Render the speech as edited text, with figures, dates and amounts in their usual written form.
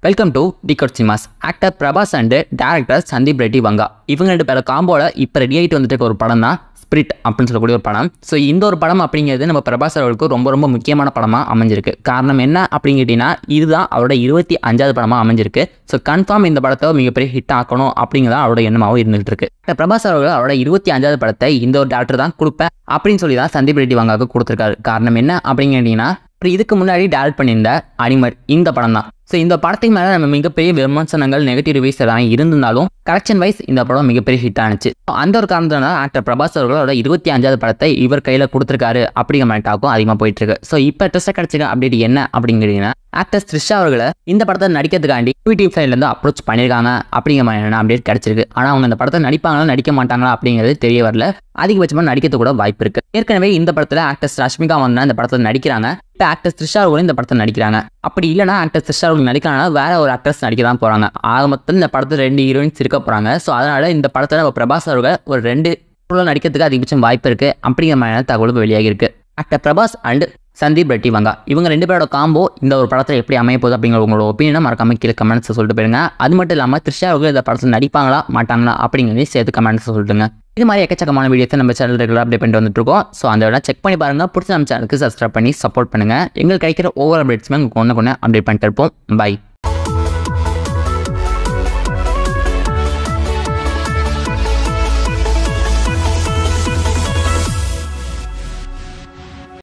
Welcome to decode cinemas. Actor Prabhas and director Sandeep Reddy Vanga இவங்க ரெண்டு பேரும் காம்போல இப்போ ரெடி ஆகிட்டு வந்துட்டு ஒரு படம் தான் ஸ்பிரிட் அப்படின்னு சொல்லக்கூடிய ஒரு படம். ஸோ இந்த ஒரு படம் அப்படிங்கிறது நம்ம பிரபாஸ் அவர்களுக்கு ரொம்ப ரொம்ப முக்கியமான படமாக அமைஞ்சிருக்கு. காரணம் என்ன அப்படின்னு கேட்டிங்கன்னா இதுதான் அவரோட 25வது படமாக அமைஞ்சிருக்கு. ஸோ கன்ஃபார்ம் இந்த படத்தை மிகப்பெரிய ஹிட் ஆக்கணும் அப்படிங்கிறத அவரோட எண்ணமாகவும் இருந்துகிட்டு இருக்கு. பிரபாஸ் அவர்கள் அவரோட 25வது படத்தை இந்த ஒரு டேரக்டர் தான் கொடுப்பேன் அப்படின்னு சொல்லி தான் சந்தீப் ரெட்டி வங்காவுக்கு கொடுத்துருக்காரு. காரணம் என்ன அப்படின்னு கேட்டிங்கன்னா இதுக்கு முன்னாடி டேரக்ட் பண்ணியிருந்த அனிமல் இந்த படம் தான். ஸோ இந்த படத்துக்கு மேலே நம்ம மிகப்பெரிய விமர்சனங்கள் நெகட்டிவ் ரிவ்யூஸ் எல்லாம் இருந்தாலும் கலெக்ஷன் வைஸ் இந்த படம் மிகப்பெரிய ஹிட் ஆனிச்சு. அந்த ஒரு காரணத்தினால ஆக்டர் பிரபாஸ் அவர்களோட 25வது படத்தை இவர் கையில் கொடுத்துருக்காரு அப்படிங்கிற மாதிரி டாக்கும் அதிகமாக போயிட்டு இருக்கு. ஸோ இப்போ ட்ரெஸ்ட்டாக கிடைச்சிருக்க அப்டேட் என்ன அப்படிங்கிறீங்கன்னா ஆக்டர் த்ரிஷா அவர்களை இந்த படத்தை நடிக்கிறதுக்காண்டி யூடியூப் சைட்லேருந்து அப்ரோச் பண்ணியிருக்காங்க அப்படிங்கிற மாதிரி அப்டேட் கிடைச்சிருக்கு. ஆனால் அவங்க இந்த படத்தை நடிப்பாங்களா நடிக்க மாட்டாங்களா அப்படிங்கிறது தெரிய வரல. அதிகபட்சமாக நடிக்கிறது கூட வாய்ப்பு இருக்கு. ஏற்கனவே இந்த படத்தில் ஆக்டர்ஸ் ரஷ்மிகா மந்தனா இந்த படத்தில் நடிக்கிறாங்க. இப்போ ஆக்டர்ஸ் த்ரிஷா அவர்களும் இந்த படத்தை நடிக்கிறாங்க. அப்படி இல்லைனா ஆக்டர்ஸ் த்ரிஷா அவர்கள் நடிக்கிறாங்கன்னா வேற ஒரு ஆக்டர்ஸ் நடிக்க தான் போகிறாங்க. ஆக மொத்தம் இந்த படத்தில் 2 ஹீரோயின்ஸ் இருக்க போகிறாங்க. ஸோ அதனால இந்த படத்தில் பிரபாஸ் அவர்கள் ஒரு 2 நடிக்கிறதுக்கு அதிகபட்சம் வாய்ப்பு இருக்கு அப்படிங்கிற மாதிரியான தகவல் வெளியாகி இருக்கு. ஆக்டர் பிரபாஸ் அண்ட் சந்தீப் ரெட்டி வங்கா இவங்க 2 பேரோட காம்போ இந்த ஒரு படத்தில் எப்படி அமைய போகுது அப்படிங்கிற உங்களோட ஒப்பீனியனை மறக்காம கீழே கமெண்ட்ஸ் சொல்லிட்டு போயிருங்க. அது மட்டும் இல்லாமல் த்ரிஷா அவர்கள் இந்த படத்தில் நடிப்பாங்களா மாட்டாங்களா அப்படிங்கிறதையும் சேர்த்து கமெண்ட்ஸ் சொல்லிட்டுங்க. இது மாதிரி எக்கச்சக்கமான வீடியோஸை நம்ம சேனல் ரெகுலராக அப்டேட் பண்ணிட்டு வந்துட்டு இருக்கோம். ஸோ அந்த விட செக் பண்ணி பாருங்க. பிடிச்ச நம்ம சேனலுக்கு சப்ஸ்கிரைப் பண்ணி சப்போர்ட் பண்ணுங்க. எங்களுக்கு கிடைக்கிற ஒவ்வொரு அப்டேட்ஸுமே உங்களுக்கு ஒன்று அப்டேட் பண்ணிட்டு இருப்போம். பை.